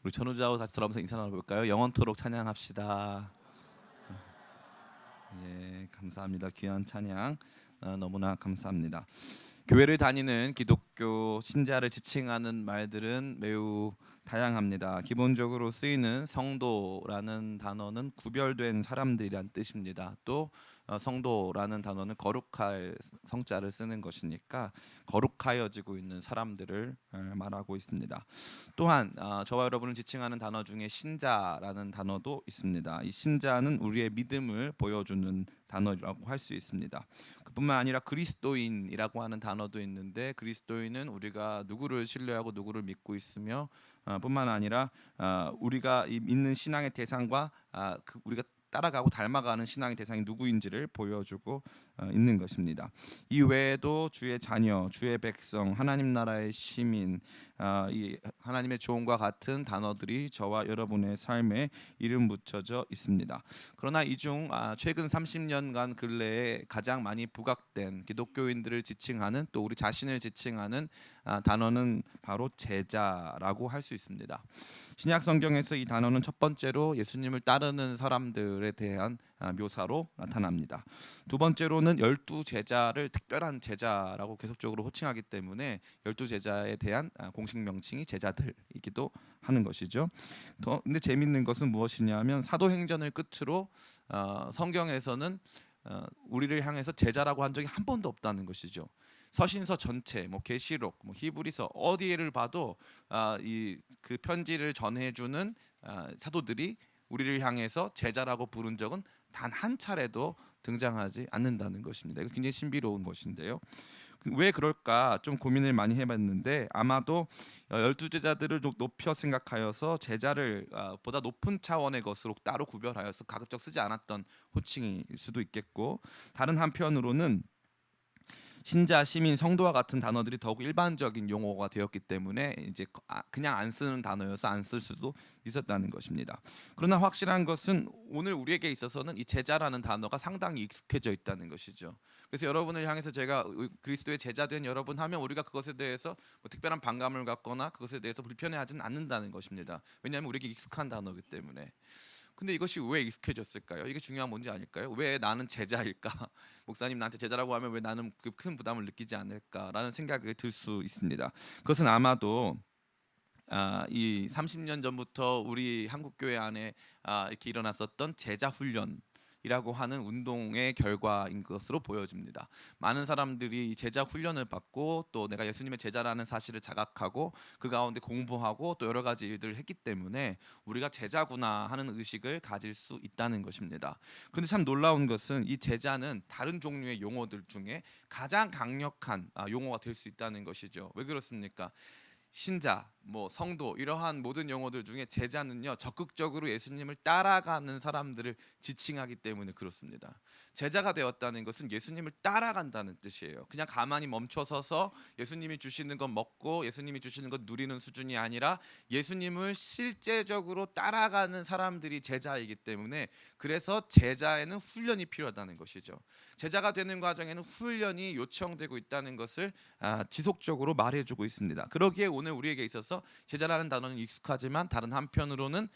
우리 전우자하고 다시 돌아오면서 인사 나눠볼까요? 영원토록 찬양합시다. 예, 감사합니다. 귀한 찬양 너무나 감사합니다. 교회를 다니는 기독교 신자를 지칭하는 말들은 매우 다양합니다. 기본적으로 쓰이는 성도라는 단어는 구별된 사람들이란 뜻입니다. 또 성도라는 단어는 거룩할 성자를 쓰는 것이니까 거룩하여지고 있는 사람들을 말하고 있습니다. 또한 저와 여러분을 지칭하는 단어 중에 신자라는 단어도 있습니다. 이 신자는 우리의 믿음을 보여주는 단어라고 할 수 있습니다. 그뿐만 아니라 그리스도인이라고 하는 단어도 있는데, 그리스도인은 우리가 누구를 신뢰하고 누구를 믿고 있으며 뿐만 아니라 우리가 믿는 신앙의 대상과 우리가 따라가고 닮아가는 신앙의 대상이 누구인지를 보여주고 있는 것입니다. 이 외에도 주의 자녀, 주의 백성, 하나님 나라의 시민, 이 하나님의 종과 같은 단어들이 저와 여러분의 삶에 이름 붙여져 있습니다. 그러나 이 중 최근 30년간 근래에 가장 많이 부각된 기독교인들을 지칭하는, 또 우리 자신을 지칭하는 단어는 바로 제자라고 할 수 있습니다. 신약 성경에서 이 단어는 첫 번째로 예수님을 따르는 사람들에 대한 묘사로 나타납니다. 두 번째로는 12제자를 특별한 제자라고 계속적으로 호칭하기 때문에 12제자에 대한 공식 명칭이 제자들이기도 하는 것이죠. 근데 재밌는 것은 무엇이냐면 사도행전을 끝으로 성경에서는 우리를 향해서 제자라고 한 적이 한 번도 없다는 것이죠. 서신서 전체, 계시록, 히브리서 어디를 봐도 그 편지를 전해주는 사도들이 우리를 향해서 제자라고 부른 적은 단 한 차례도 등장하지 않는다는 것입니다. 이거 굉장히 신비로운 것인데요. 왜 그럴까 좀 고민을 많이 해봤는데, 아마도 12제자들을 높여 생각하여서 제자를 보다 높은 차원의 것으로 따로 구별하여서 가급적 쓰지 않았던 호칭일 수도 있겠고, 다른 한편으로는 신자, 시민, 성도와 같은 단어들이 더욱 일반적인 용어가 되었기 때문에 이제 그냥 안 쓰는 단어여서 안 쓸 수도 있었다는 것입니다. 그러나 확실한 것은 오늘 우리에게 있어서는 이 제자라는 단어가 상당히 익숙해져 있다는 것이죠. 그래서 여러분을 향해서 제가 그리스도의 제자된 여러분 하면 우리가 그것에 대해서 특별한 반감을 갖거나 그것에 대해서 불편해하지는 않는다는 것입니다. 왜냐하면 우리에게 익숙한 단어이기 때문에. 근데 이것이 왜 익숙해졌을까요? 이게 중요한 문제 아닐까요? 왜 나는 제자일까? 목사님 나한테 제자라고 하면 왜 나는 그 큰 부담을 느끼지 않을까라는 생각이 들 수 있습니다. 그것은 아마도 이 30년 전부터 우리 한국 교회 안에 이렇게 일어났었던 제자 훈련이라고 하는 운동의 결과인 것으로 보여집니다. 많은 사람들이 제자 훈련을 받고 또 내가 예수님의 제자라는 사실을 자각하고 그 가운데 공부하고 또 여러 가지 일들을 했기 때문에 우리가 제자구나 하는 의식을 가질 수 있다는 것입니다. 그런데 참 놀라운 것은 이 제자는 다른 종류의 용어들 중에 가장 강력한 용어가 될 수 있다는 것이죠. 왜 그렇습니까? 신자, 성도, 이러한 모든 용어들 중에 제자는요, 적극적으로 예수님을 따라가는 사람들을 지칭하기 때문에 그렇습니다. 제자가 되었다는 것은 예수님을 따라간다는 뜻이에요. 그냥 가만히 멈춰서서 예수님이 주시는 것 먹고 예수님이 주시는 것 누리는 수준이 아니라 예수님을 실제적으로 따라가는 사람들이 제자이기 때문에, 그래서 제자에는 훈련이 필요하다는 것이죠. 제자가 되는 과정에는 훈련이 요청되고 있다는 것을 지속적으로 말해주고 있습니다. 그러기에 오늘 우리에게 있어서 제자라는 단어는 익숙하지만 다른 한편으로는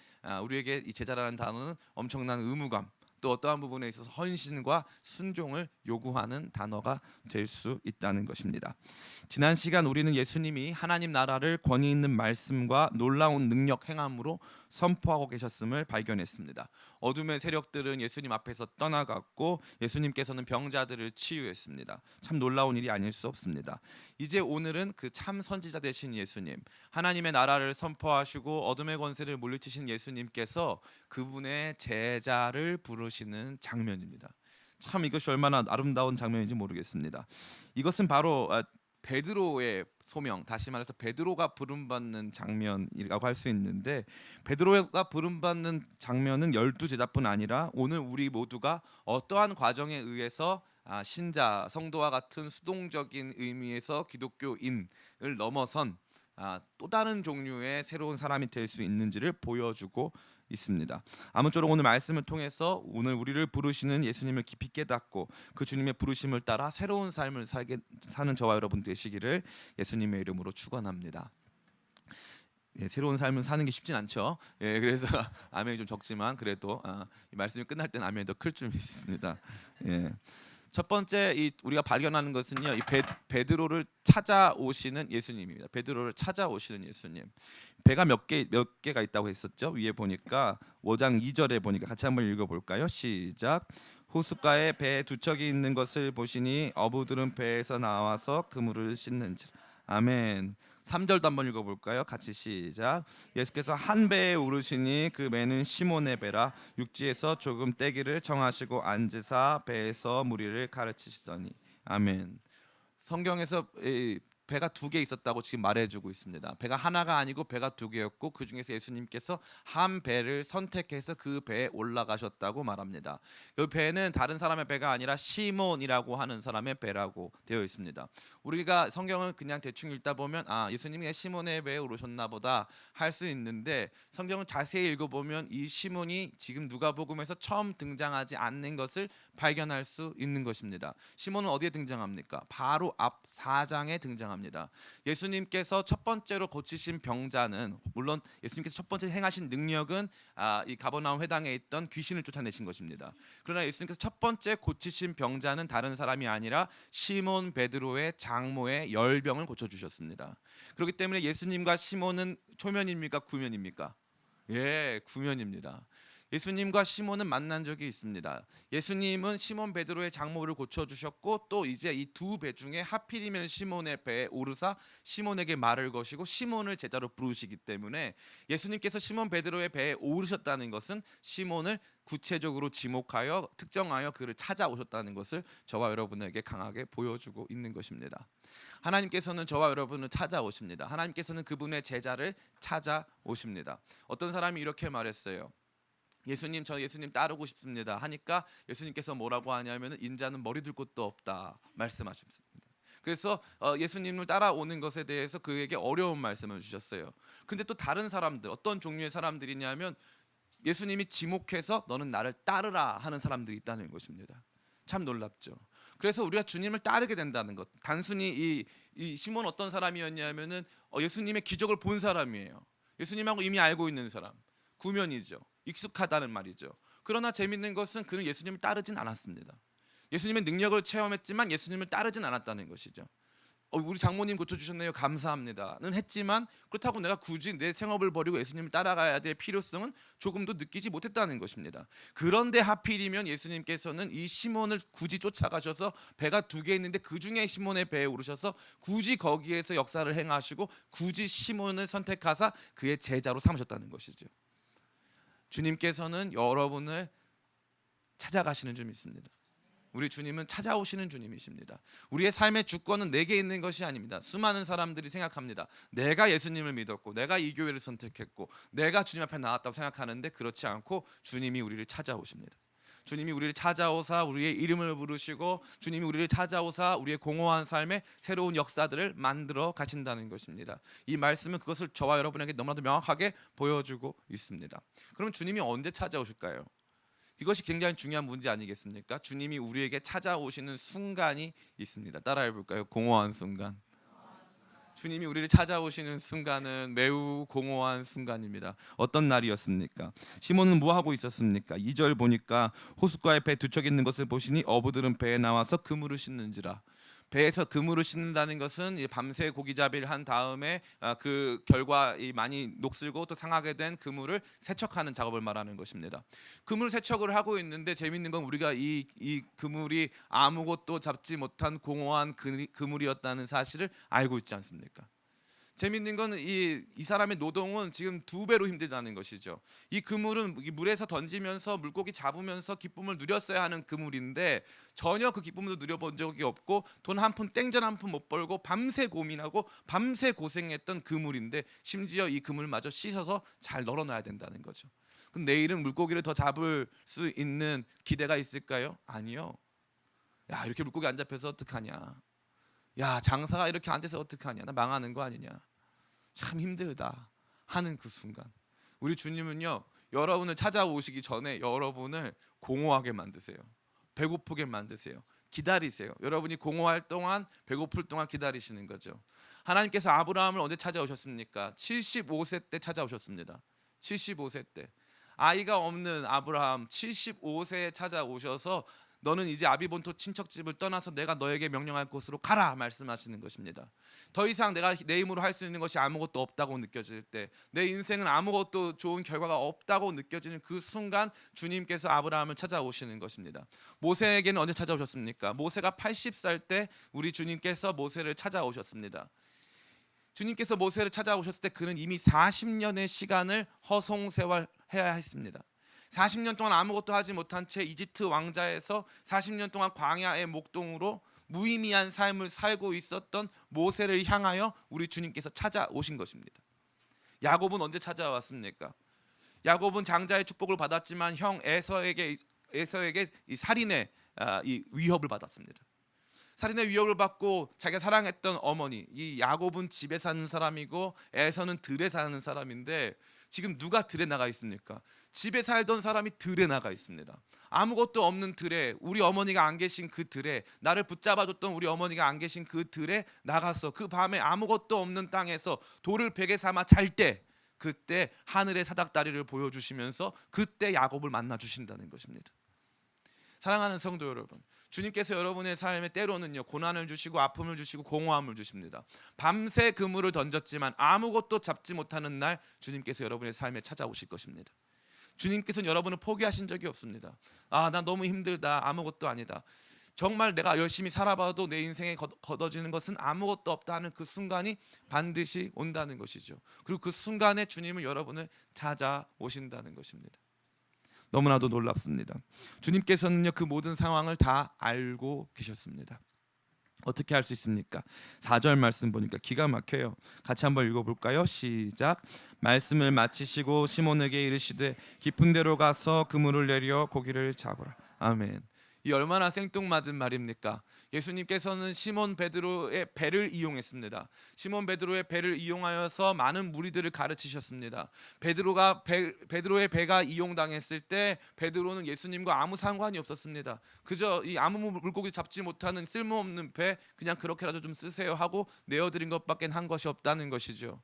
우리에게 이 제자라는 단어는 엄청난 의무감, 또 어떠한 부분에 있어서 헌신과 순종을 요구하는 단어가 될 수 있다는 것입니다. 지난 시간 우리는 예수님이 하나님 나라를 권위 있는 말씀과 놀라운 능력 행함으로 선포하고 계셨음을 발견했습니다. 어둠의 세력들은 예수님 앞에서 떠나갔고 예수님께서는 병자들을 치유했습니다. 참 놀라운 일이 아닐 수 없습니다. 이제 오늘은 그 참 선지자 되신 예수님, 하나님의 나라를 선포하시고 어둠의 권세를 물리치신 예수님께서 그분의 제자를 부르시는 장면입니다. 참 이것이 얼마나 아름다운 장면인지 모르겠습니다. 이것은 바로 베드로의 소명, 다시 말해서 베드로가 부름받는 장면이라고 할 수 있는데, 베드로가 부름받는 장면은 12제자뿐 아니라 오늘 우리 모두가 어떠한 과정에 의해서 신자, 성도와 같은 수동적인 의미에서 기독교인을 넘어선 또 다른 종류의 새로운 사람이 될 수 있는지를 보여주고 있습니다. 아무쪼록 오늘 말씀을 통해서 오늘 우리를 부르시는 예수님을 깊이 깨닫고 그 주님의 부르심을 따라 새로운 삶을 사는 저와 여러분 되시기를 예수님의 이름으로 축원합니다. 새로운 삶을 사는 게 쉽진 않죠. 그래서 아멘이 좀 적지만 그래도 이 말씀이 끝날 때는 아멘이 더 클 줄 믿습니다. 첫 번째 우리가 발견하는 것은요, 이 베드로를 찾아오시는 예수님입니다. 베드로를 찾아오시는 예수님. 배가 몇 개가 있다고 했었죠. 위에 보니까 5장 2절에 보니까 같이 한번 읽어볼까요? 시작. 호숫가에 배 두 척이 있는 것을 보시니 어부들은 배에서 나와서 그물을 씻는지라. 아멘. 3절도 한번 읽어볼까요? 같이 시작. 예수께서 한 배에 오르시니 그 배는 시몬의 배라. 육지에서 조금 떼기를 정하시고 앉으사 배에서 무리를 가르치시더니. 아멘. 성경에서 배가 두 개 있었다고 지금 말해주고 있습니다. 배가 하나가 아니고 배가 두 개였고 그 중에서 예수님께서 한 배를 선택해서 그 배에 올라가셨다고 말합니다. 이 배는 다른 사람의 배가 아니라 시몬이라고 하는 사람의 배라고 되어 있습니다. 우리가 성경을 그냥 대충 읽다 보면 예수님이 그냥 시몬의 배에 오르셨나 보다 할 수 있는데, 성경을 자세히 읽어보면 이 시몬이 지금 누가복음에서 처음 등장하지 않는 것을 발견할 수 있는 것입니다. 시몬은 어디에 등장합니까? 바로 앞 4장에 등장합니다. 예수님께서 첫 번째로 고치신 병자는, 물론 예수님께서 첫 번째 행하신 능력은 이 가버나움 회당에 있던 귀신을 쫓아내신 것입니다. 그러나 예수님께서 첫 번째 고치신 병자는 다른 사람이 아니라 시몬 베드로의 장모의 열병을 고쳐주셨습니다. 그렇기 때문에 예수님과 시몬은 초면입니까? 구면입니까? 구면입니다. 예수님과 시몬은 만난 적이 있습니다. 예수님은 시몬 베드로의 장모를 고쳐주셨고, 또 이제 이 두 배 중에 하필이면 시몬의 배에 오르사 시몬에게 말을 거시고 시몬을 제자로 부르시기 때문에, 예수님께서 시몬 베드로의 배에 오르셨다는 것은 시몬을 구체적으로 지목하여 특정하여 그를 찾아오셨다는 것을 저와 여러분에게 강하게 보여주고 있는 것입니다. 하나님께서는 저와 여러분을 찾아오십니다. 하나님께서는 그분의 제자를 찾아오십니다. 어떤 사람이 이렇게 말했어요. 예수님, 저 예수님 따르고 싶습니다 하니까 예수님께서 뭐라고 하냐면, 인자는 머리 둘 곳도 없다 말씀하셨습니다. 그래서 예수님을 따라오는 것에 대해서 그에게 어려운 말씀을 주셨어요. 그런데 또 다른 사람들, 어떤 종류의 사람들이냐면, 예수님이 지목해서 너는 나를 따르라 하는 사람들이 있다는 것입니다. 참 놀랍죠. 그래서 우리가 주님을 따르게 된다는 것, 단순히 이 시몬 어떤 사람이었냐면은 예수님의 기적을 본 사람이에요. 예수님하고 이미 알고 있는 사람, 구면이죠. 익숙하다는 말이죠. 그러나 재밌는 것은 그는 예수님을 따르진 않았습니다. 예수님의 능력을 체험했지만 예수님을 따르진 않았다는 것이죠. 우리 장모님 고쳐주셨네요, 감사합니다는 했지만, 그렇다고 내가 굳이 내 생업을 버리고 예수님을 따라가야 될 필요성은 조금도 느끼지 못했다는 것입니다. 그런데 하필이면 예수님께서는 이 시몬을 굳이 쫓아가셔서, 배가 두 개 있는데 그 중에 시몬의 배에 오르셔서 굳이 거기에서 역사를 행하시고 굳이 시몬을 선택하사 그의 제자로 삼으셨다는 것이죠. 주님께서는 여러분을 찾아가시는 줄 믿습니다. 우리 주님은 찾아오시는 주님이십니다. 우리의 삶의 주권은 내게 있는 것이 아닙니다. 수많은 사람들이 생각합니다. 내가 예수님을 믿었고, 내가 이 교회를 선택했고, 내가 주님 앞에 나왔다고 생각하는데, 그렇지 않고 주님이 우리를 찾아오십니다. 주님이 우리를 찾아오사 우리의 이름을 부르시고, 주님이 우리를 찾아오사 우리의 공허한 삶에 새로운 역사들을 만들어 가신다는 것입니다. 이 말씀은 그것을 저와 여러분에게 너무나도 명확하게 보여주고 있습니다. 그럼 주님이 언제 찾아오실까요? 이것이 굉장히 중요한 문제 아니겠습니까? 주님이 우리에게 찾아오시는 순간이 있습니다. 따라해 볼까요? 공허한 순간. 주님이 우리를 찾아오시는 순간은 매우 공허한 순간입니다. 어떤 날이었습니까? 시몬은 뭐 하고 있었습니까? 2절 보니까 호숫가에 배 두 척 있는 것을 보시니 어부들은 배에 나와서 그물을 씻는지라. 배에서 그물을 씻는다는 것은 밤새 고기잡이를 한 다음에 그 결과 많이 녹슬고 또 상하게 된 그물을 세척하는 작업을 말하는 것입니다. 그물 세척을 하고 있는데, 재밌는 건 우리가 이 그물이 아무것도 잡지 못한 공허한 그물이었다는 사실을 알고 있지 않습니까? 재밌는 건 이 사람의 노동은 지금 두 배로 힘들다는 것이죠. 이 그물은 물에서 던지면서 물고기 잡으면서 기쁨을 누렸어야 하는 그물인데, 전혀 그 기쁨도 누려본 적이 없고, 돈 한 푼 땡전 한 푼 못 벌고 밤새 고민하고 밤새 고생했던 그물인데, 심지어 이 그물마저 씻어서 잘 널어놔야 된다는 거죠. 그럼 내일은 물고기를 더 잡을 수 있는 기대가 있을까요? 아니요. 야, 이렇게 물고기 안 잡혀서 어떡하냐, 야, 장사가 이렇게 안 돼서 어떡하냐, 나 망하는 거 아니냐, 참 힘들다 하는 그 순간, 우리 주님은요, 여러분을 찾아오시기 전에 여러분을 공허하게 만드세요. 배고프게 만드세요. 기다리세요. 여러분이 공허할 동안, 배고플 동안 기다리시는 거죠. 하나님께서 아브라함을 언제 찾아오셨습니까? 75세 때 찾아오셨습니다. 75세 때. 아이가 없는 아브라함 75세에 찾아오셔서 너는 이제 아비본토 친척집을 떠나서 내가 너에게 명령할 곳으로 가라 말씀하시는 것입니다. 더 이상 내가 내 힘으로 할 수 있는 것이 아무것도 없다고 느껴질 때, 내 인생은 아무것도 좋은 결과가 없다고 느껴지는 그 순간 주님께서 아브라함을 찾아오시는 것입니다. 모세에게는 언제 찾아오셨습니까? 모세가 80살 때 우리 주님께서 모세를 찾아오셨습니다. 주님께서 모세를 찾아오셨을 때 그는 이미 40년의 시간을 허송세월해야 했습니다. 40년 동안 아무것도 하지 못한 채 이집트 왕자에서 40년 동안 광야의 목동으로 무의미한 삶을 살고 있었던 모세를 향하여 우리 주님께서 찾아오신 것입니다. 야곱은 언제 찾아왔습니까? 야곱은 장자의 축복을 받았지만 형 에서에게 이 살인의 이 위협을 받았습니다. 살인의 위협을 받고 자기가 사랑했던 어머니, 이 야곱은 집에 사는 사람이고 에서는 들에 사는 사람인데 지금 누가 들에 나가 있습니까? 집에 살던 사람이 들에 나가 있습니다. 아무것도 없는 들에, 우리 어머니가 안 계신 그 들에, 나를 붙잡아줬던 우리 어머니가 안 계신 그 들에 나가서 그 밤에 아무것도 없는 땅에서 돌을 베개 삼아 잘 때, 그때 하늘의 사닥다리를 보여주시면서 그때 야곱을 만나 주신다는 것입니다. 사랑하는 성도 여러분, 주님께서 여러분의 삶에 때로는요 고난을 주시고 아픔을 주시고 공허함을 주십니다. 밤새 그물을 던졌지만 아무것도 잡지 못하는 날 주님께서 여러분의 삶에 찾아오실 것입니다. 주님께서는 여러분을 포기하신 적이 없습니다. 나 너무 힘들다, 아무것도 아니다, 정말 내가 열심히 살아봐도 내 인생에 거둬지는 것은 아무것도 없다 하는 그 순간이 반드시 온다는 것이죠. 그리고 그 순간에 주님은 여러분을 찾아오신다는 것입니다. 너무나도 놀랍습니다. 주님께서는요 그 모든 상황을 다 알고 계셨습니다. 어떻게 할 수 있습니까? 4절 말씀 보니까 기가 막혀요. 같이 한번 읽어볼까요? 시작. 말씀을 마치시고 시몬에게 이르시되 깊은 데로 가서 그물을 내려 고기를 잡으라. 아멘. 이 얼마나 생뚱맞은 말입니까? 예수님께서는 시몬 베드로의 배를 이용했습니다. 시몬 베드로의 배를 이용하여서 많은 무리들을 가르치셨습니다. 베드로의 배가 이용당했을 때 베드로는 예수님과 아무 상관이 없었습니다. 그저 이 아무 물고기 잡지 못하는 쓸모없는 배 그냥 그렇게라도 좀 쓰세요 하고 내어드린 것밖에 한 것이 없다는 것이죠.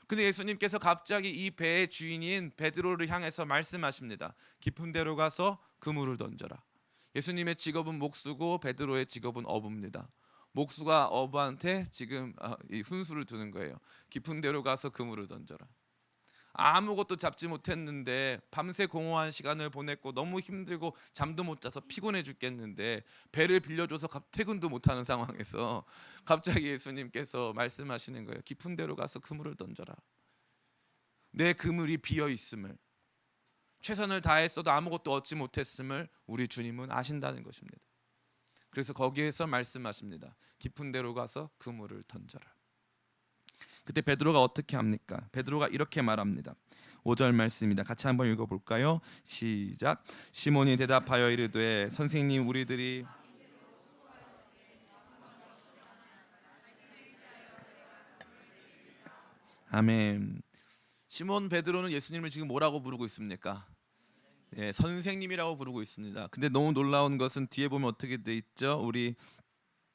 근데 예수님께서 갑자기 이 배의 주인인 베드로를 향해서 말씀하십니다. 깊은 데로 가서 그물을 던져라. 예수님의 직업은 목수고 베드로의 직업은 어부입니다. 목수가 어부한테 지금 이 훈수를 두는 거예요. 깊은 데로 가서 그물을 던져라. 아무것도 잡지 못했는데 밤새 공허한 시간을 보냈고 너무 힘들고 잠도 못 자서 피곤해 죽겠는데 배를 빌려줘서 퇴근도 못하는 상황에서 갑자기 예수님께서 말씀하시는 거예요. 깊은 데로 가서 그물을 던져라. 내 그물이 비어 있음을, 최선을 다했어도 아무것도 얻지 못했음을 우리 주님은 아신다는 것입니다. 그래서 거기에서 말씀하십니다. 깊은 데로 가서 그물을 던져라. 그때 베드로가 어떻게 합니까? 베드로가 이렇게 말합니다. 5절 말씀입니다. 같이 한번 읽어볼까요? 시작. 시몬이 대답하여 이르되 선생님 우리들이 아멘. 시몬 베드로는 예수님을 지금 뭐라고 부르고 있습니까? 선생님이라고 부르고 있습니다. 근데 너무 놀라운 것은 뒤에 보면 어떻게 돼 있죠? 우리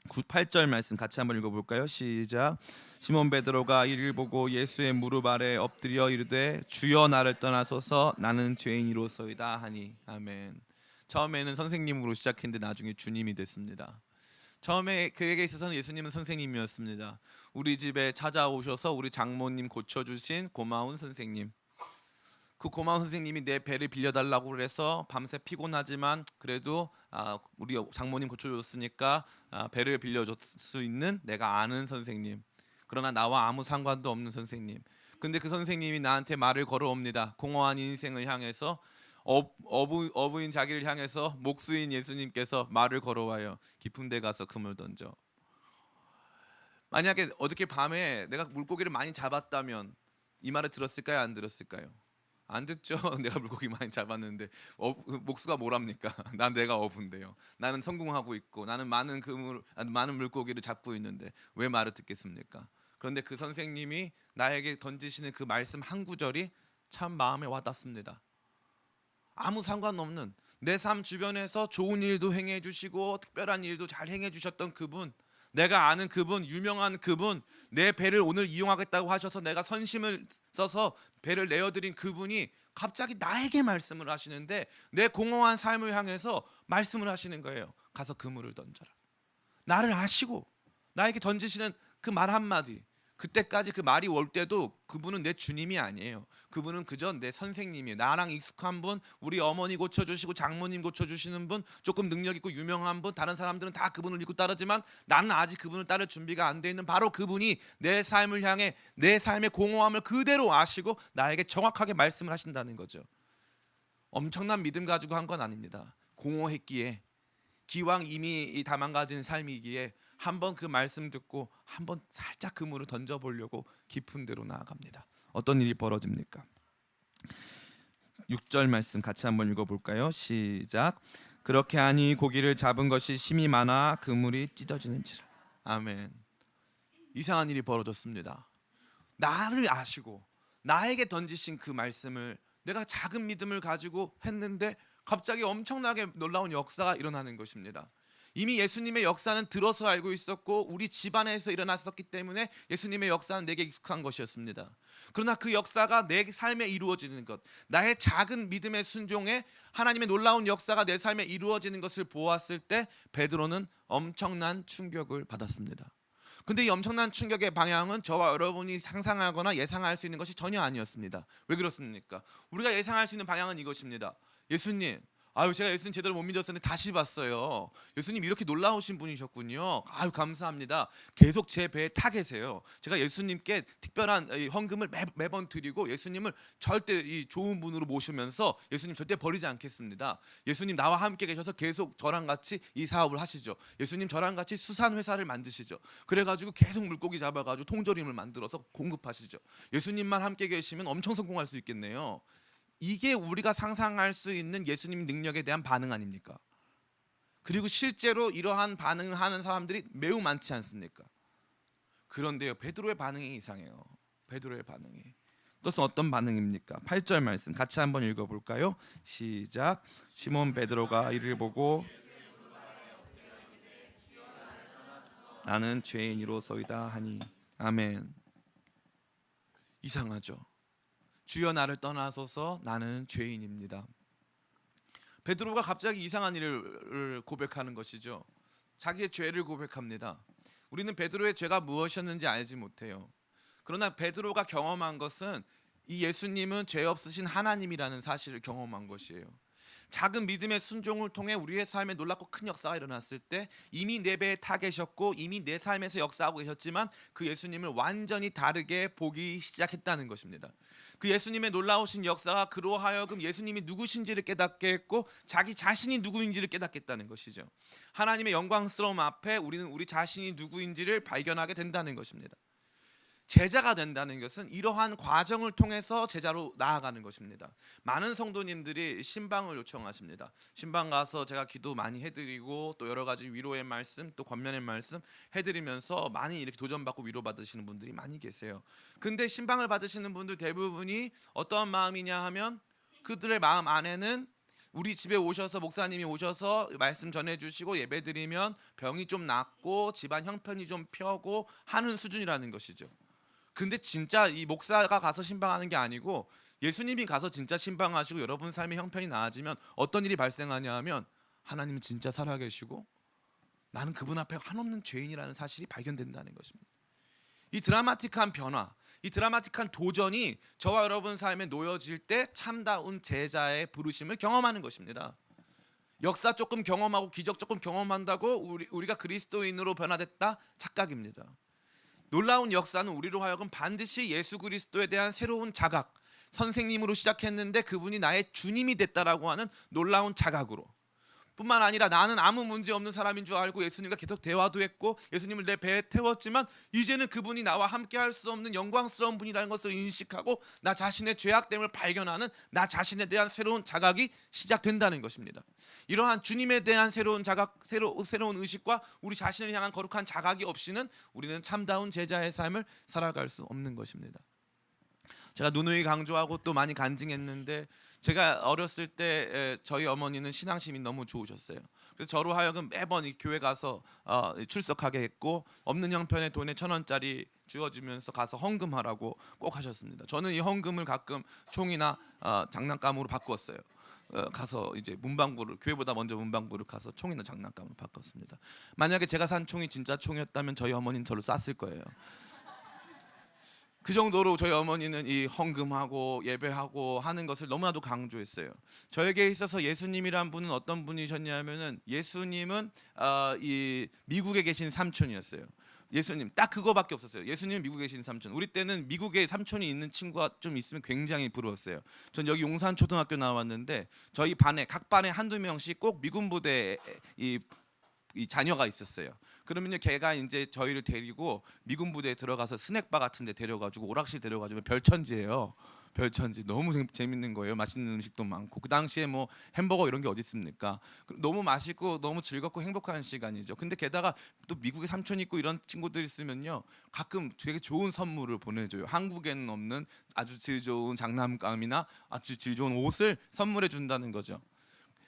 8절 말씀 같이 한번 읽어볼까요? 시작. 시몬 베드로가 이를 보고 예수의 무릎 아래 엎드려 이르되 주여 나를 떠나소서 나는 죄인이로소이다 하니. 아멘. 처음에는 선생님으로 시작했는데 나중에 주님이 됐습니다. 처음에 그에게 있어서는 예수님은 선생님이었습니다. 우리 집에 찾아오셔서 우리 장모님 고쳐주신 고마운 선생님. 그 고마운 선생님이 내 배를 빌려달라고 그래서 밤새 피곤하지만 그래도 우리 장모님 고쳐줬으니까 배를 빌려줄 수 있는 내가 아는 선생님. 그러나 나와 아무 상관도 없는 선생님. 근데 그 선생님이 나한테 말을 걸어옵니다. 공허한 인생을 향해서 어부인 자기를 향해서 목수인 예수님께서 말을 걸어와요. 깊은 데 가서 그물 던져. 만약에 어저께 밤에 내가 물고기를 많이 잡았다면 이 말을 들었을까요? 안 들었을까요? 안 듣죠. 내가 물고기 많이 잡았는데 목수가 뭐랍니까? 내가 어부인데요. 나는 성공하고 있고 나는 많은 물고기를 잡고 있는데 왜 말을 듣겠습니까? 그런데 그 선생님이 나에게 던지시는 그 말씀 한 구절이 참 마음에 와닿습니다. 아무 상관없는 내 삶 주변에서 좋은 일도 행해 주시고 특별한 일도 잘 행해 주셨던 그분, 내가 아는 그분, 유명한 그분, 내 배를 오늘 이용하겠다고 하셔서 내가 선심을 써서 배를 내어드린 그분이 갑자기 나에게 말씀을 하시는데, 내 공허한 삶을 향해서 말씀을 하시는 거예요. 가서 그물을 던져라. 나를 아시고 나에게 던지시는 그 말 한마디, 그때까지 그 말이 올 때도 그분은 내 주님이 아니에요. 그분은 그저 내 선생님이에요. 나랑 익숙한 분, 우리 어머니 고쳐주시고 장모님 고쳐주시는 분, 조금 능력 있고 유명한 분, 다른 사람들은 다 그분을 믿고 따르지만 나는 아직 그분을 따를 준비가 안 돼 있는 바로 그분이 내 삶을 향해 내 삶의 공허함을 그대로 아시고 나에게 정확하게 말씀을 하신다는 거죠. 엄청난 믿음 가지고 한 건 아닙니다. 공허했기에, 기왕 이미 다 망가진 삶이기에 한번 그 말씀 듣고 한번 살짝 그물을 던져보려고 깊은 데로 나아갑니다. 어떤 일이 벌어집니까? 6절 말씀 같이 한번 읽어볼까요? 시작. 그렇게 하니 고기를 잡은 것이 심히 많아 그물이 찢어지는지라. 아멘. 이상한 일이 벌어졌습니다. 나를 아시고 나에게 던지신 그 말씀을 내가 작은 믿음을 가지고 했는데 갑자기 엄청나게 놀라운 역사가 일어나는 것입니다. 이미 예수님의 역사는 들어서 알고 있었고 우리 집안에서 일어났었기 때문에 예수님의 역사는 내게 익숙한 것이었습니다. 그러나 그 역사가 내 삶에 이루어지는 것, 나의 작은 믿음의 순종에 하나님의 놀라운 역사가 내 삶에 이루어지는 것을 보았을 때 베드로는 엄청난 충격을 받았습니다. 근데 이 엄청난 충격의 방향은 저와 여러분이 상상하거나 예상할 수 있는 것이 전혀 아니었습니다. 왜 그렇습니까? 우리가 예상할 수 있는 방향은 이것입니다. 예수님, 제가 예수님 제대로 못 믿었었는데 다시 봤어요. 예수님 이렇게 놀라우신 분이셨군요. 감사합니다. 계속 제 배에 타 계세요. 제가 예수님께 특별한 헌금을 매번 드리고 예수님을 절대 이 좋은 분으로 모시면서 예수님 절대 버리지 않겠습니다. 예수님 나와 함께 계셔서 계속 저랑 같이 이 사업을 하시죠. 예수님 저랑 같이 수산 회사를 만드시죠. 그래가지고 계속 물고기 잡아가지고 통조림을 만들어서 공급하시죠. 예수님만 함께 계시면 엄청 성공할 수 있겠네요. 이게 우리가 상상할 수 있는 예수님 능력에 대한 반응 아닙니까? 그리고 실제로 이러한 반응을 하는 사람들이 매우 많지 않습니까? 그런데요, 베드로의 반응이 이상해요. 베드로의 반응이. 그것은 어떤 반응입니까? 8절 말씀 같이 한번 읽어볼까요? 시작. 시몬 베드로가 이를 보고 나는 죄인이로소이다 하니. 아멘. 이상하죠? 주여 나를 떠나소서 나는 죄인입니다. 베드로가 갑자기 이상한 일을 고백하는 것이죠. 자기의 죄를 고백합니다. 우리는 베드로의 죄가 무엇이었는지 알지 못해요. 그러나 베드로가 경험한 것은 이 예수님은 죄 없으신 하나님이라는 사실을 경험한 것이에요. 작은 믿음의 순종을 통해 우리의 삶에 놀랍고 큰 역사가 일어났을 때 이미 내 배에 타 계셨고 이미 내 삶에서 역사하고 계셨지만 그 예수님을 완전히 다르게 보기 시작했다는 것입니다. 그 예수님의 놀라우신 역사가 그로 하여금 예수님이 누구신지를 깨닫게 했고 자기 자신이 누구인지를 깨닫게 했다는 것이죠. 하나님의 영광스러움 앞에 우리는 우리 자신이 누구인지를 발견하게 된다는 것입니다. 제자가 된다는 것은 이러한 과정을 통해서 제자로 나아가는 것입니다. 많은 성도님들이 신방을 요청하십니다. 신방 가서 제가 기도 많이 해드리고 또 여러 가지 위로의 말씀 또 권면의 말씀 해드리면서 많이 이렇게 도전받고 위로받으시는 분들이 많이 계세요. 근데 신방을 받으시는 분들 대부분이 어떠한 마음이냐 하면 그들의 마음 안에는 우리 집에 오셔서 목사님이 오셔서 말씀 전해주시고 예배드리면 병이 좀 낫고 집안 형편이 좀 펴고 하는 수준이라는 것이죠. 근데 진짜 이 목사가 가서 신방하는 게 아니고 예수님이 가서 진짜 신방하시고 여러분 삶의 형편이 나아지면 어떤 일이 발생하냐 하면 하나님은 진짜 살아계시고 나는 그분 앞에 한없는 죄인이라는 사실이 발견된다는 것입니다. 이 드라마틱한 변화, 이 드라마틱한 도전이 저와 여러분 삶에 놓여질 때 참다운 제자의 부르심을 경험하는 것입니다. 역사 조금 경험하고 기적 조금 경험한다고 우리가 그리스도인으로 변화됐다? 착각입니다. 놀라운 역사는 우리로 하여금 반드시 예수 그리스도에 대한 새로운 자각, 선생님으로 시작했는데 그분이 나의 주님이 됐다라고 하는 놀라운 자각으로, 뿐만 아니라 나는 아무 문제 없는 사람인 줄 알고 예수님과 계속 대화도 했고 예수님을 내 배에 태웠지만 이제는 그분이 나와 함께 할 수 없는 영광스러운 분이라는 것을 인식하고 나 자신의 죄악됨을 발견하는 나 자신에 대한 새로운 자각이 시작된다는 것입니다. 이러한 주님에 대한 새로운 자각, 새로운 의식과 우리 자신을 향한 거룩한 자각이 없이는 우리는 참다운 제자의 삶을 살아갈 수 없는 것입니다. 제가 누누이 강조하고 또 많이 간증했는데, 제가 어렸을 때 저희 어머니는 신앙심이 너무 좋으셨어요. 그래서 저로 하여금 매번 이 교회 가서 출석하게 했고, 없는 형편에 돈에 1,000원짜리 주어주면서 가서 헌금하라고 꼭 하셨습니다. 저는 이 헌금을 가끔 총이나 장난감으로 바꾸었어요. 가서 이제 문방구를, 교회보다 먼저 문방구를 가서 총이나 장난감으로 바꿨습니다. 만약에 제가 산 총이 진짜 총이었다면 저희 어머니는 저를 쐈을 거예요. 그 정도로 저희 어머니는 이 헌금하고 예배하고 하는 것을 너무나도 강조했어요. 저에게 있어서 예수님이란 분은 어떤 분이셨냐면은, 예수님은 이 미국에 계신 삼촌이었어요. 예수님 딱 그거밖에 없었어요. 예수님 미국에 계신 삼촌. 우리 때는 미국에 삼촌이 있는 친구가 좀 있으면 굉장히 부러웠어요. 전 여기 용산 초등학교 나왔는데, 저희 반에 각 반에 한두 명씩 꼭 미군 부대 이 자녀가 있었어요. 그러면요, 걔가 이제 저희를 데리고 미군 부대에 들어가서 스낵바 같은 데 데려가지고 오락실 데려가지고 별천지예요. 별천지 너무 재밌는 거예요. 맛있는 음식도 많고, 그 당시에 뭐 햄버거 이런 게 어디 있습니까? 너무 맛있고 너무 즐겁고 행복한 시간이죠. 근데 게다가 또 미국에 삼촌이 있고 이런 친구들 있으면요, 가끔 되게 좋은 선물을 보내줘요. 한국에는 없는 아주 질 좋은 장난감이나 아주 질 좋은 옷을 선물해 준다는 거죠.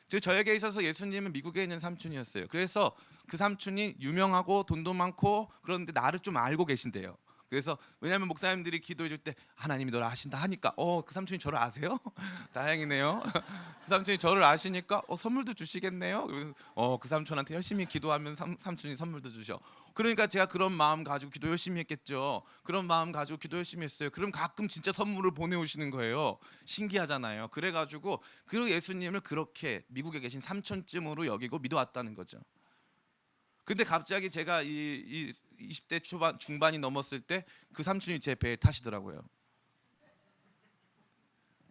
즉 저에게 있어서 예수님은 미국에 있는 삼촌이었어요. 그래서 그 삼촌이 유명하고 돈도 많고 그런데 나를 좀 알고 계신대요. 그래서 왜냐하면 목사님들이 기도해 줄 때 하나님이 너를 아신다 하니까, 그 삼촌이 저를 아세요? 다행이네요. 그 삼촌이 저를 아시니까 선물도 주시겠네요. 그래서 그 삼촌한테 열심히 기도하면 삼촌이 선물도 주셔. 그러니까 제가 그런 마음 가지고 기도 열심히 했겠죠. 그런 마음 가지고 기도 열심히 했어요. 그럼 가끔 진짜 선물을 보내오시는 거예요. 신기하잖아요. 그래가지고 그 예수님을 그렇게 미국에 계신 삼촌쯤으로 여기고 믿어왔다는 거죠. 근데 갑자기 제가 이 20대 초반 중반이 넘었을 때 그 삼촌이 제 배에 타시더라고요.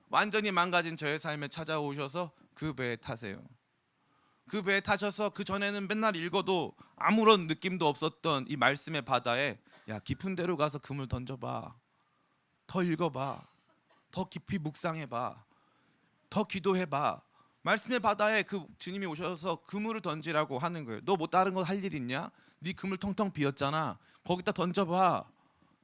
완전히 망가진 저의 삶에 찾아오셔서 그 배에 타세요. 그 배에 타셔서, 그 전에는 맨날 읽어도 아무런 느낌도 없었던 이 말씀의 바다에, 야, 깊은 데로 가서 그물 던져봐, 더 읽어봐, 더 깊이 묵상해봐, 더 기도해봐. 말씀의 바다에 그 주님이 오셔서 그물을 던지라고 하는 거예요. 너 뭐 다른 거 할 일 있냐? 네 그물 텅텅 비었잖아. 거기다 던져봐.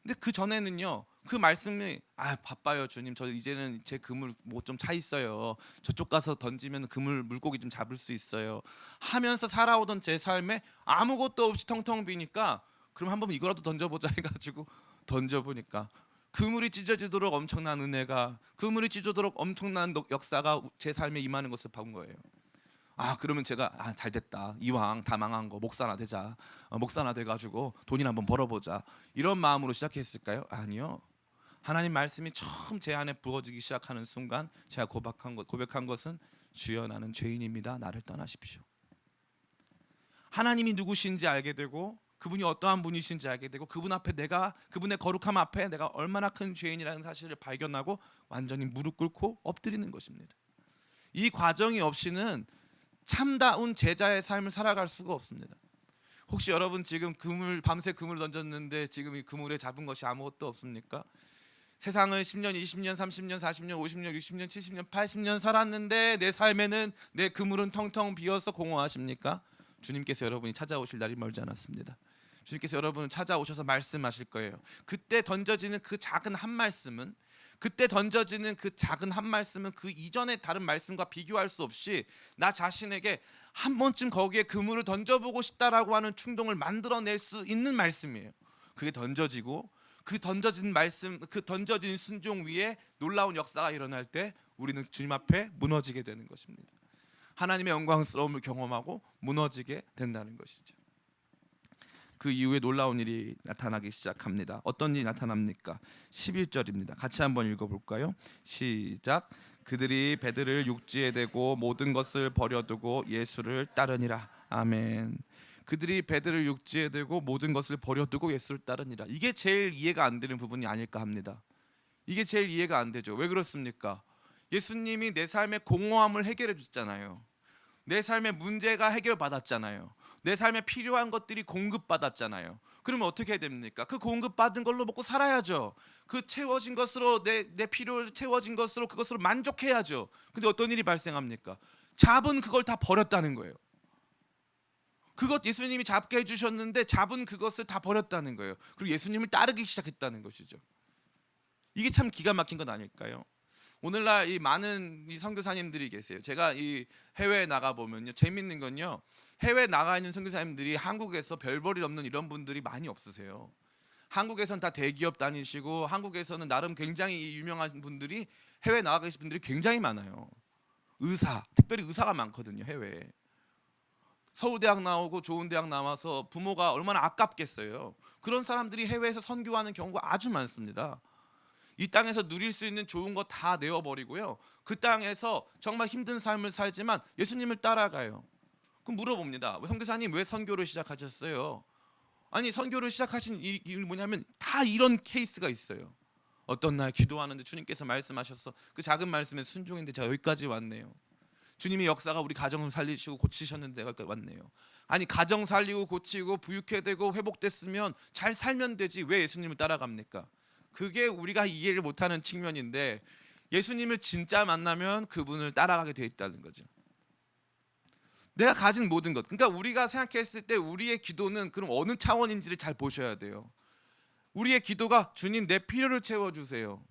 근데 그 전에는요, 그 말씀이 바빠요 주님, 저 이제는 제 그물 뭐 좀 차 있어요. 저쪽 가서 던지면 그물 물고기 좀 잡을 수 있어요 하면서 살아오던 제 삶에 아무것도 없이 텅텅 비니까, 그럼 한번 이거라도 던져보자 해가지고 던져보니까 그물이 찢어지도록 엄청난 은혜가, 그물이 찢어지도록 엄청난 역사가 제 삶에 임하는 것을 본 거예요. 그러면 제가 잘됐다, 이왕 다 망한 거 목사나 되자, 목사나 돼가지고 돈이나 한번 벌어보자, 이런 마음으로 시작했을까요? 아니요. 하나님 말씀이 처음 제 안에 부어지기 시작하는 순간 제가 고백한 것은, 주여 나는 죄인입니다, 나를 떠나십시오. 하나님이 누구신지 알게 되고, 그분이 어떠한 분이신지 알게 되고, 그분 앞에 그분의 거룩함 앞에 내가 얼마나 큰 죄인이라는 사실을 발견하고 완전히 무릎 꿇고 엎드리는 것입니다. 이 과정이 없이는 참다운 제자의 삶을 살아갈 수가 없습니다. 혹시 여러분 지금 밤새 그물 던졌는데 지금 이 그물에 잡은 것이 아무것도 없습니까? 세상을 10년, 20년, 30년, 40년, 50년, 60년, 70년, 80년 살았는데 내 삶에는, 내 그물은 텅텅 비어서 공허하십니까? 주님께서 여러분이 찾아오실 날이 멀지 않았습니다. 주님께서 여러분을 찾아오셔서 말씀하실 거예요. 그때 던져지는 그 작은 한 말씀은, 그 이전의 다른 말씀과 비교할 수 없이 나 자신에게 한 번쯤 거기에 그물을 던져보고 싶다라고 하는 충동을 만들어낼 수 있는 말씀이에요. 그게 던져지고, 그 던져진 말씀, 그 던져진 순종 위에 놀라운 역사가 일어날 때 우리는 주님 앞에 무너지게 되는 것입니다. 하나님의 영광스러움을 경험하고 무너지게 된다는 것이죠. 그 이후에 놀라운 일이 나타나기 시작합니다. 어떤 일이 나타납니까? 11절입니다. 같이 한번 읽어볼까요? 시작. 그들이 배들을 육지에 대고 모든 것을 버려두고 예수를 따르니라. 아멘. 그들이 배들을 육지에 대고 모든 것을 버려두고 예수를 따르니라. 이게 제일 이해가 안 되는 부분이 아닐까 합니다. 이게 제일 이해가 안 되죠. 왜 그렇습니까? 예수님이 내 삶의 공허함을 해결해 줬잖아요. 내 삶의 문제가 해결받았잖아요. 내 삶에 필요한 것들이 공급받았잖아요. 그러면 어떻게 해야 됩니까? 그 공급받은 걸로 먹고 살아야죠. 그 채워진 것으로, 내 필요를 채워진 것으로, 그것으로 만족해야죠. 근데 어떤 일이 발생합니까? 잡은 그걸 다 버렸다는 거예요. 그것 예수님이 잡게 해주셨는데 잡은 그것을 다 버렸다는 거예요. 그리고 예수님을 따르기 시작했다는 것이죠. 이게 참 기가 막힌 것 아닐까요? 오늘날 이 많은 이 선교사님들이 계세요. 제가 이 해외에 나가 보면요, 재밌는 건요, 해외 나가 있는 선교사님들이 한국에서 별 볼일 없는 이런 분들이 많이 없으세요. 한국에서는 다 대기업 다니시고 한국에서는 나름 굉장히 유명한 분들이 해외 나가 계신 분들이 굉장히 많아요. 의사, 특별히 의사가 많거든요, 해외에. 서울대학 나오고 좋은 대학 나와서 부모가 얼마나 아깝겠어요. 그런 사람들이 해외에서 선교하는 경우가 아주 많습니다. 이 땅에서 누릴 수 있는 좋은 거 다 내어버리고요, 그 땅에서 정말 힘든 삶을 살지만 예수님을 따라가요. 그럼 물어봅니다. 선교사님 왜 선교를 시작하셨어요? 아니, 선교를 시작하신 이유 뭐냐면 다 이런 케이스가 있어요. 어떤 날 기도하는데 주님께서 말씀하셔서 그 작은 말씀에 순종했는데 제가 여기까지 왔네요. 주님의 역사가 우리 가정을 살리시고 고치셨는데 여기까지 왔네요. 아니, 가정 살리고 고치고 부유해되고 회복됐으면 잘 살면 되지 왜 예수님을 따라갑니까? 그게 우리가 이해를 못하는 측면인데, 예수님을 진짜 만나면 그분을 따라가게 돼 있다는 거죠. 내가 가진 모든 것, 그러니까 우리가 생각했을 때 우리의 기도는 그럼 어느 차원인지를 잘 보셔야 돼요. 우리의 기도가 주님 내 필요를 채워주세요,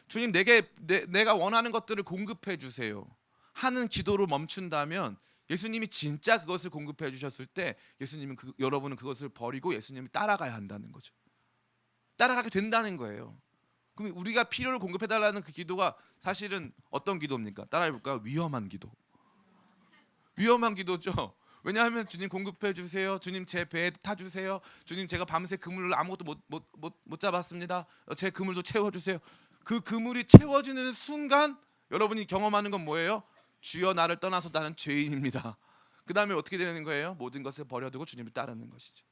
주님 내가 원하는 것들을 공급해 주세요 하는 기도로 멈춘다면, 예수님이 진짜 그것을 공급해 주셨을 때 예수님은 여러분은 그것을 버리고 예수님을 따라가야 한다는 거죠. 따라가게 된다는 거예요. 그럼 우리가 필요를 공급해 달라는 그 기도가 사실은 어떤 기도입니까? 따라해 볼까요? 위험한 기도. 위험한 기도죠. 왜냐하면 주님 공급해 주세요, 주님 제 배에 타주세요, 주님 제가 밤새 그물을 아무것도 못 잡았습니다, 제 그물도 채워주세요. 그 그물이 채워지는 순간 여러분이 경험하는 건 뭐예요? 주여 나를 떠나서 나는 죄인입니다. 그 다음에 어떻게 되는 거예요? 모든 것을 버려두고 주님을 따르는 것이죠.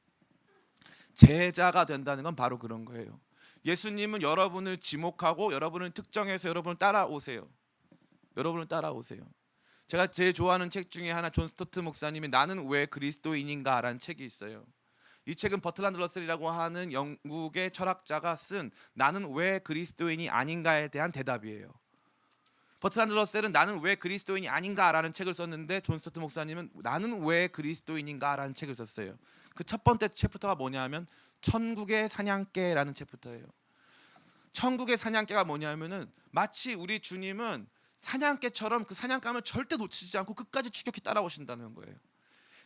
제자가 된다는 건 바로 그런 거예요. 예수님은 여러분을 지목하고 여러분을 특정해서 여러분을 따라오세요. 여러분을 따라오세요. 제가 제일 좋아하는 책 중에 하나, 존 스토트 목사님이 나는 왜 그리스도인인가 라는 책이 있어요. 이 책은 버트란드 러셀이라고 하는 영국의 철학자가 쓴 나는 왜 그리스도인이 아닌가에 대한 대답이에요. 버트란드 러셀은 나는 왜 그리스도인이 아닌가라는 책을 썼는데, 존 스토트 목사님은 나는 왜 그리스도인인가라는 책을 썼어요. 그 첫 번째 챕터가 뭐냐면 천국의 사냥개라는 챕터예요. 천국의 사냥개가 뭐냐면은 마치 우리 주님은 사냥개처럼 그 사냥감을 절대 놓치지 않고 끝까지 추격해 따라오신다는 거예요.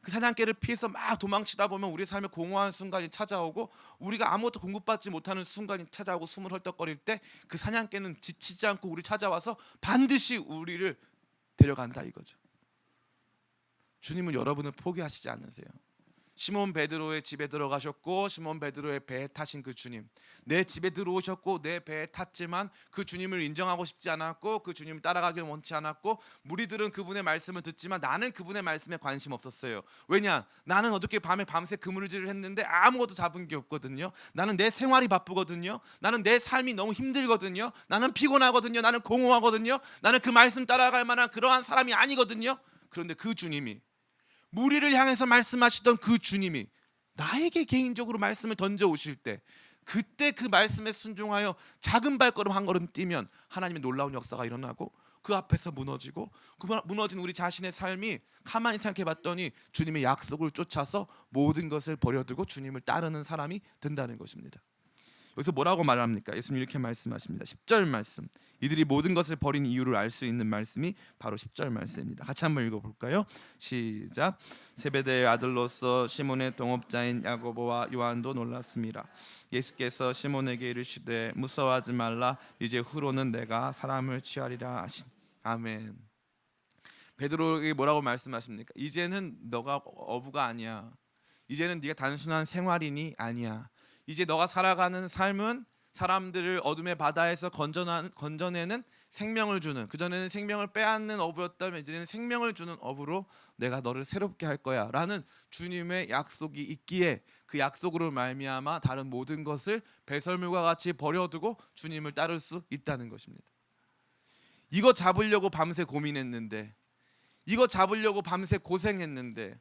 그 사냥개를 피해서 막 도망치다 보면 우리 삶에 공허한 순간이 찾아오고 우리가 아무것도 공급받지 못하는 순간이 찾아오고 숨을 헐떡거릴 때 그 사냥개는 지치지 않고 우리 찾아와서 반드시 우리를 데려간다 이거죠. 주님은 여러분을 포기하시지 않으세요. 시몬 베드로의 집에 들어가셨고 시몬 베드로의 배에 타신 그 주님, 내 집에 들어오셨고 내 배에 탔지만 그 주님을 인정하고 싶지 않았고 그 주님을 따라가길 원치 않았고, 무리들은 그분의 말씀을 듣지만 나는 그분의 말씀에 관심 없었어요. 왜냐? 나는 어떻게 밤새 그물질을 했는데 아무것도 잡은 게 없거든요. 나는 내 생활이 바쁘거든요. 나는 내 삶이 너무 힘들거든요. 나는 피곤하거든요. 나는 공허하거든요. 나는 그 말씀 따라갈 만한 그러한 사람이 아니거든요. 그런데 그 주님이, 무리를 향해서 말씀하시던 그 주님이 나에게 개인적으로 말씀을 던져 오실 때, 그때 그 말씀에 순종하여 작은 발걸음 한 걸음 뛰면 하나님의 놀라운 역사가 일어나고 그 앞에서 무너지고, 그 무너진 우리 자신의 삶이 가만히 생각해 봤더니 주님의 약속을 쫓아서 모든 것을 버려두고 주님을 따르는 사람이 된다는 것입니다. 여기서 뭐라고 말합니까? 예수님 이렇게 말씀하십니다. 10절 말씀, 이들이 모든 것을 버린 이유를 알 수 있는 말씀이 바로 10절 말씀입니다. 같이 한번 읽어볼까요? 시작. 세베대의 아들로서 시몬의 동업자인 야고보와 요한도 놀랐습니다. 예수께서 시몬에게 이르시되 무서워하지 말라, 이제 후로는 내가 사람을 취하리라 하신. 아멘. 베드로에게 뭐라고 말씀하십니까? 이제는 너가 어부가 아니야. 이제는 네가 단순한 생활인이 아니야. 이제 너가 살아가는 삶은 사람들을 어둠의 바다에서 건져내는 생명을 주는, 그전에는 생명을 빼앗는 어부였다면 이제는 생명을 주는 어부로 내가 너를 새롭게 할 거야 라는 주님의 약속이 있기에, 그 약속으로 말미암아 다른 모든 것을 배설물과 같이 버려두고 주님을 따를 수 있다는 것입니다. 이거 잡으려고 밤새 고민했는데, 이거 잡으려고 밤새 고생했는데,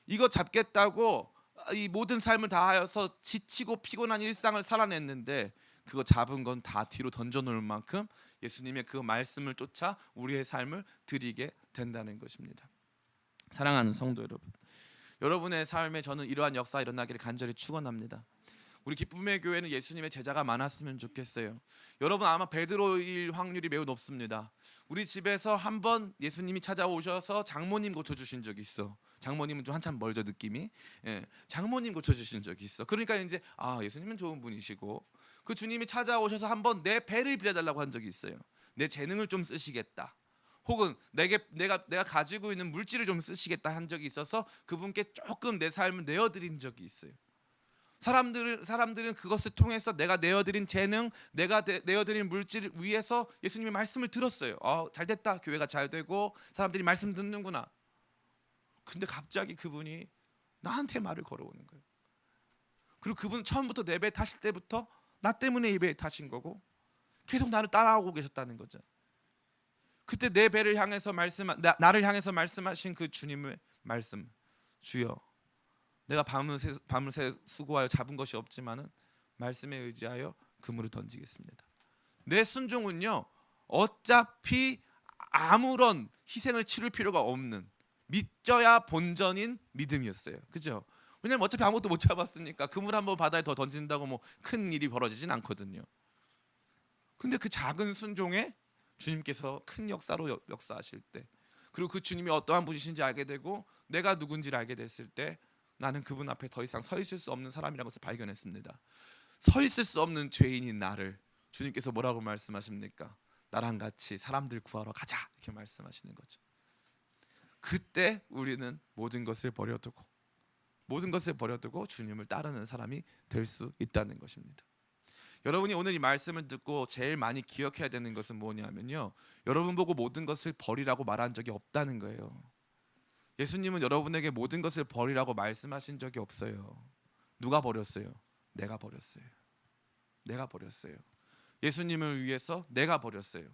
이거 잡겠다고 이 모든 삶을 다하여서 지치고 피곤한 일상을 살아냈는데, 그거 잡은 건 다 뒤로 던져놓을 만큼 예수님의 그 말씀을 쫓아 우리의 삶을 드리게 된다는 것입니다. 사랑하는 성도 여러분, 여러분의 삶에 저는 이러한 역사가 일어나기를 간절히 축원합니다. 우리 기쁨의 교회는 예수님의 제자가 많았으면 좋겠어요. 여러분 아마 베드로일 확률이 매우 높습니다. 우리 집에서 한번 예수님이 찾아오셔서 장모님 고쳐주신 적이 있어. 장모님은 좀 한참 멀죠 느낌이. 예, 장모님 고쳐주신 적이 있어. 그러니까 이제 예수님은 좋은 분이시고 그 주님이 찾아오셔서 한번 내 배를 빌려달라고 한 적이 있어요. 내 재능을 좀 쓰시겠다. 혹은 내가 가지고 있는 물질을 좀 쓰시겠다 한 적이 있어서 그분께 조금 내 삶을 내어드린 적이 있어요. 사람들은 그것을 통해서 내가 내어드린 재능, 내가 내어드린 물질 위해서 예수님의 말씀을 들었어요. 잘 됐다. 교회가 잘 되고 사람들이 말씀 듣는구나. 근데 갑자기 그분이 나한테 말을 걸어오는 거예요. 그리고 그분은 처음부터 내 배 타실 때부터 나 때문에 이 배에 타신 거고 계속 나를 따라오고 계셨다는 거죠. 그때 내 배를 향해서 나를 향해서 말씀하신 그 주님의 말씀, 주여 내가 밤을새 수고하여 잡은 것이 없지만은 말씀에 의지하여 그물을 던지겠습니다. 내 순종은요 어차피 아무런 희생을 치를 필요가 없는 믿져야 본전인 믿음이었어요. 그죠? 왜냐면 어차피 아무것도 못 잡았으니까 그물 한번 바다에 더 던진다고 뭐 큰 일이 벌어지진 않거든요. 근데 그 작은 순종에 주님께서 큰 역사로 역사하실 때, 그리고 그 주님이 어떠한 분이신지 알게 되고 내가 누군지를 알게 됐을 때 나는 그분 앞에 더 이상 서 있을 수 없는 사람이라는 것을 발견했습니다. 서 있을 수 없는 죄인인 나를 주님께서 뭐라고 말씀하십니까? 나랑 같이 사람들 구하러 가자 이렇게 말씀하시는 거죠. 그때 우리는 모든 것을 버려두고 주님을 따르는 사람이 될 수 있다는 것입니다. 여러분이 오늘 이 말씀을 듣고 제일 많이 기억해야 되는 것은 뭐냐면요, 여러분 보고 모든 것을 버리라고 말한 적이 없다는 거예요. 예수님은 여러분에게 모든 것을 버리라고 말씀하신 적이 없어요. 누가 버렸어요? 내가 버렸어요. 예수님을 위해서 내가 버렸어요.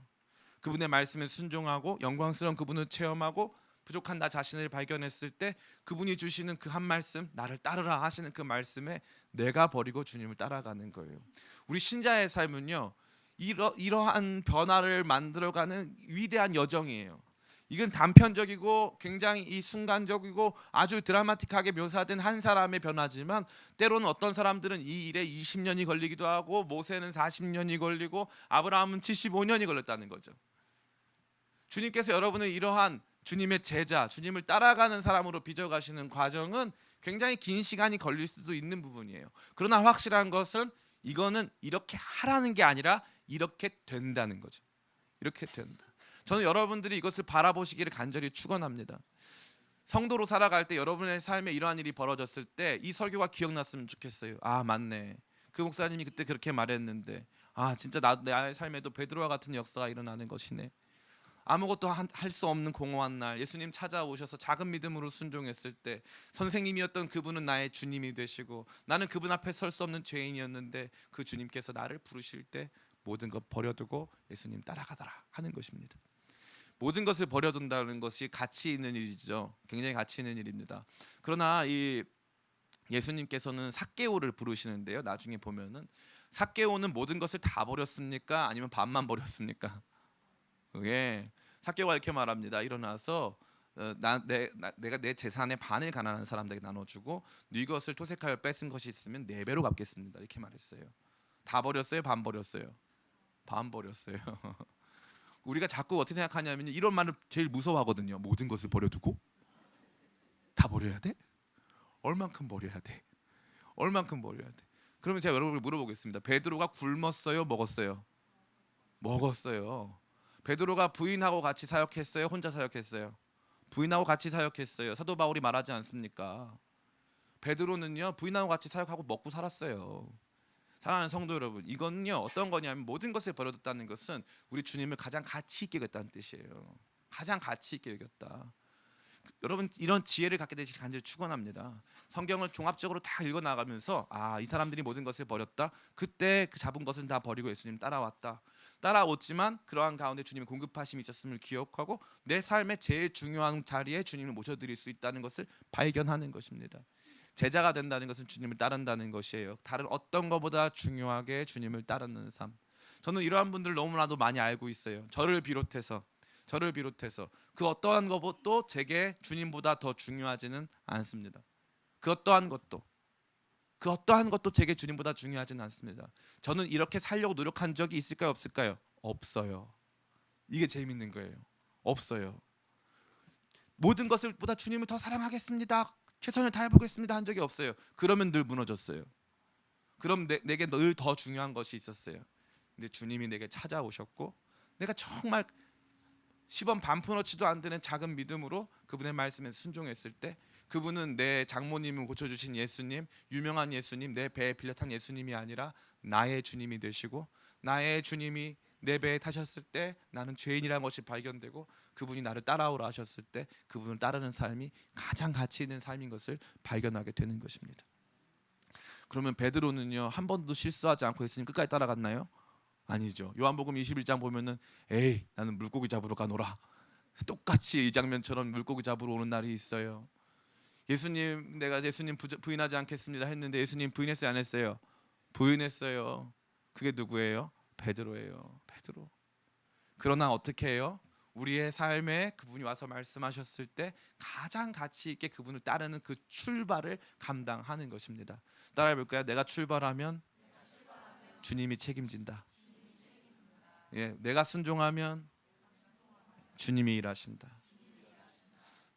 그분의 말씀에 순종하고 영광스러운 그분을 체험하고 부족한 나 자신을 발견했을 때 그분이 주시는 그 한 말씀, 나를 따르라 하시는 그 말씀에 내가 버리고 주님을 따라가는 거예요. 우리 신자의 삶은요, 이러한 변화를 만들어가는 위대한 여정이에요. 이건 단편적이고 굉장히 이 순간적이고 아주 드라마틱하게 묘사된 한 사람의 변화지만, 때로는 어떤 사람들은 이 일에 20년이 걸리기도 하고, 모세는 40년이 걸리고 아브라함은 75년이 걸렸다는 거죠. 주님께서 여러분을 이러한 주님의 제자, 주님을 따라가는 사람으로 빚어가시는 과정은 굉장히 긴 시간이 걸릴 수도 있는 부분이에요. 그러나 확실한 것은 이거는 이렇게 하라는 게 아니라 이렇게 된다는 거죠. 이렇게 된다. 저는 여러분들이 이것을 바라보시기를 간절히 축원합니다. 성도로 살아갈 때 여러분의 삶에 이러한 일이 벌어졌을 때 이 설교가 기억났으면 좋겠어요. 맞네. 그 목사님이 그때 그렇게 말했는데 진짜 나의 삶에도 베드로와 같은 역사가 일어나는 것이네. 아무것도 할 수 없는 공허한 날 예수님 찾아오셔서 작은 믿음으로 순종했을 때 선생님이었던 그분은 나의 주님이 되시고 나는 그분 앞에 설 수 없는 죄인이었는데 그 주님께서 나를 부르실 때 모든 것 버려두고 예수님 따라가더라 하는 것입니다. 모든 것을 버려둔다는 것이 가치 있는 일이죠. 굉장히 가치 있는 일입니다. 그러나 이 예수님께서는 삭개오를 부르시는데요, 나중에 보면은 삭개오는 모든 것을 다 버렸습니까? 아니면 반만 버렸습니까? 삭개오가 이렇게 말합니다. 일어나서 내가 내 재산의 반을 가난한 사람들에게 나눠주고 네 것을 토색하여 뺏은 것이 있으면 4배로 갚겠습니다. 이렇게 말했어요. 다 버렸어요? 반 버렸어요? 반 버렸어요. 우리가 자꾸 어떻게 생각하냐면 이런 말을 제일 무서워하거든요. 모든 것을 버려두고 다 버려야 돼? 얼만큼 버려야 돼? 그러면 제가 여러분을 물어보겠습니다. 베드로가 굶었어요? 먹었어요? 먹었어요. 베드로가 부인하고 같이 사역했어요? 혼자 사역했어요? 부인하고 같이 사역했어요. 사도 바울이 말하지 않습니까? 베드로는요, 부인하고 같이 사역하고 먹고 살았어요. 사랑하는 성도 여러분, 이건요 어떤 거냐면 모든 것을 버려뒀다는 것은 우리 주님을 가장 가치 있게 여겼다는 뜻이에요. 가장 가치 있게 여겼다. 여러분 이런 지혜를 갖게 되시길 간절히 축원합니다. 성경을 종합적으로 다 읽어 나가면서 이 사람들이 모든 것을 버렸다. 그때 그 잡은 것은 다 버리고 예수님 따라왔지만 그러한 가운데 주님의 공급하심이 있었음을 기억하고 내 삶의 제일 중요한 자리에 주님을 모셔드릴 수 있다는 것을 발견하는 것입니다. 제자가 된다는 것은 주님을 따른다는 것이에요. 다른 어떤 것보다 중요하게 주님을 따르는 삶. 저는 이러한 분들 너무나도 많이 알고 있어요. 저를 비롯해서 그 어떠한 것도 제게 주님보다 더 중요하지는 않습니다. 그 어떠한 것도. 그 어떠한 것도 제게 주님보다 중요하지는 않습니다. 저는 이렇게 살려고 노력한 적이 있을까요, 없을까요? 없어요. 이게 재밌는 거예요. 없어요. 모든 것을 보다 주님을 더 사랑하겠습니다, 최선을 다해보겠습니다 한 적이 없어요. 그러면 늘 무너졌어요. 그럼 내게 늘 더 중요한 것이 있었어요. 근데 주님이 내게 찾아오셨고, 내가 정말 시범 반푼어치도 안 되는 작은 믿음으로 그분의 말씀에 순종했을 때, 그분은 내 장모님을 고쳐주신 예수님, 유명한 예수님, 내 배에 빌려 탄 예수님이 아니라 나의 주님이 되시고, 나의 주님이 내 배에 타셨을 때 나는 죄인이라는 것이 발견되고, 그분이 나를 따라오라 하셨을 때 그분을 따르는 삶이 가장 가치 있는 삶인 것을 발견하게 되는 것입니다. 그러면 베드로는요, 한 번도 실수하지 않고 예수님 끝까지 따라갔나요? 아니죠. 요한복음 21장 보면은 에이 나는 물고기 잡으러 가노라, 똑같이 이 장면처럼 물고기 잡으러 오는 날이 있어요. 예수님, 내가 예수님 부인하지 않겠습니다 했는데 예수님 부인했어요, 안 했어요? 부인했어요. 그게 누구예요? 베드로예요. 베드로. 그러나 어떻게 해요? 우리의 삶에 그분이 와서 말씀하셨을 때 가장 가치 있게 그분을 따르는 그 출발을 감당하는 것입니다. 따라해 볼까요? 내가 출발하면 주님이 책임진다. 예, 내가 순종하면 주님이 일하신다.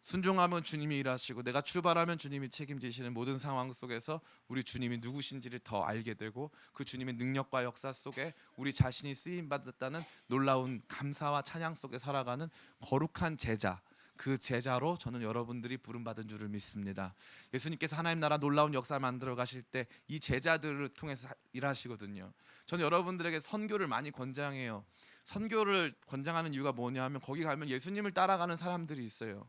순종하면 주님이 일하시고, 내가 출발하면 주님이 책임지시는 모든 상황 속에서 우리 주님이 누구신지를 더 알게 되고, 그 주님의 능력과 역사 속에 우리 자신이 쓰임 받았다는 놀라운 감사와 찬양 속에 살아가는 거룩한 제자, 그 제자로 저는 여러분들이 부름받은 줄을 믿습니다. 예수님께서 하나님 나라 놀라운 역사를 만들어 가실 때 이 제자들을 통해서 일하시거든요. 저는 여러분들에게 선교를 많이 권장해요. 선교를 권장하는 이유가 뭐냐면, 거기 가면 예수님을 따라가는 사람들이 있어요.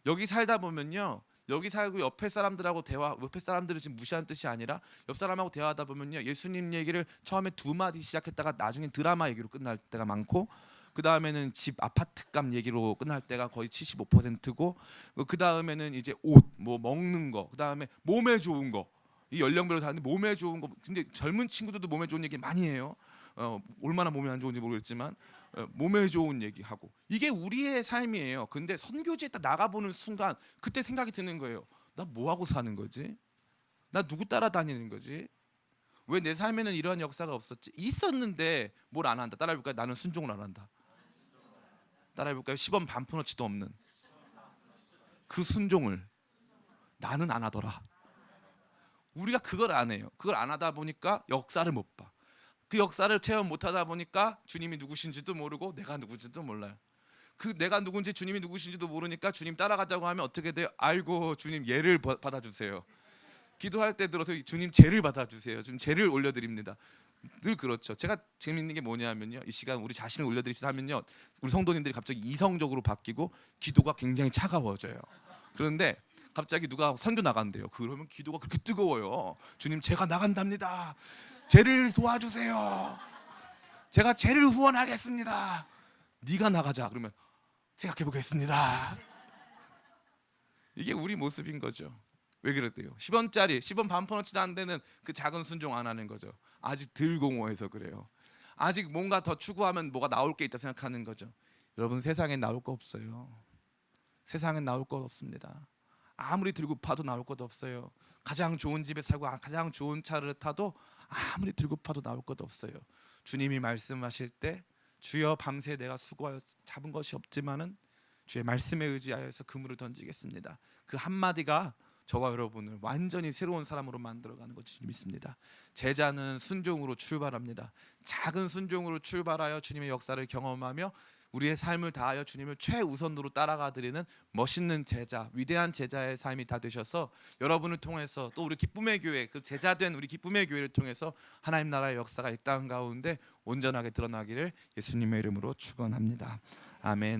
여기 살다 보면요, 여기 살고 옆에 사람들하고 대화, 옆에 사람들을 지금 무시하는 뜻이 아니라 옆 사람하고 대화하다 보면요, 예수님 얘기를 처음에 2마디 시작했다가 나중에 드라마 얘기로 끝날 때가 많고, 그 다음에는 집 아파트값 얘기로 끝날 때가 거의 75%고, 그 다음에는 이제 옷, 뭐 먹는 거, 그 다음에 몸에 좋은 거, 이 연령별로 다른데 몸에 좋은 거. 근데 젊은 친구들도 몸에 좋은 얘기 많이 해요. 얼마나 몸에 안 좋은지 모르겠지만 몸에 좋은 얘기하고, 이게 우리의 삶이에요. 근데 선교지에 딱 나가보는 순간 그때 생각이 드는 거예요. 나 뭐하고 사는 거지? 나 누구 따라다니는 거지? 왜 내 삶에는 이러한 역사가 없었지? 있었는데 뭘 안 한다. 따라해볼까요? 나는 순종을 안 한다. 따라해볼까요? 시범 반푼어치도 없는 그 순종을 나는 안 하더라. 우리가 그걸 안 해요. 그걸 안 하다 보니까 역사를 못 봐. 그 역사를 체험 못하다 보니까 주님이 누구신지도 모르고 내가 누구인지도 몰라요. 그 내가 누군지 주님이 누구신지도 모르니까 주님 따라가자고 하면 어떻게 돼요? 아이고 주님 예를 받아주세요. 기도할 때 들어서 주님 죄를 받아주세요. 주님 죄를 올려드립니다. 늘 그렇죠. 제가 재밌는 게 뭐냐면요, 이 시간 우리 자신을 올려드립시다 하면요, 우리 성도님들이 갑자기 이성적으로 바뀌고 기도가 굉장히 차가워져요. 그런데 갑자기 누가 선교 나간대요. 그러면 기도가 그렇게 뜨거워요. 주님 제가 나간답니다. 죄를 도와주세요. 제가 죄를 후원하겠습니다. 네가 나가자. 그러면 생각해 보겠습니다. 이게 우리 모습인 거죠. 왜 그랬대요? 10원짜리 10원 반푼어치도 안 되는 그 작은 순종 안 하는 거죠. 아직 덜 공허해서 그래요. 아직 뭔가 더 추구하면 뭐가 나올 게 있다 생각하는 거죠. 여러분, 세상엔 나올 거 없어요. 세상엔 나올 거 없습니다. 아무리 들고 파도 나올 것 없어요. 가장 좋은 집에 살고 가장 좋은 차를 타도 아무리 들고 파도 나올 것 없어요. 주님이 말씀하실 때 주여 밤새 내가 수고하여 잡은 것이 없지만은 주의 말씀에 의지하여서 그물을 던지겠습니다. 그 한마디가 저와 여러분을 완전히 새로운 사람으로 만들어가는 것을 믿습니다. 제자는 순종으로 출발합니다. 작은 순종으로 출발하여 주님의 역사를 경험하며 우리의 삶을 다하여 주님을 최우선으로 따라가 드리는 멋있는 제자, 위대한 제자의 삶이 다 되셔서 여러분을 통해서 또 우리 기쁨의 교회, 그 제자된 우리 기쁨의 교회를 통해서 하나님 나라의 역사가 이 땅 가운데 온전하게 드러나기를 예수님의 이름으로 축원합니다. 아멘.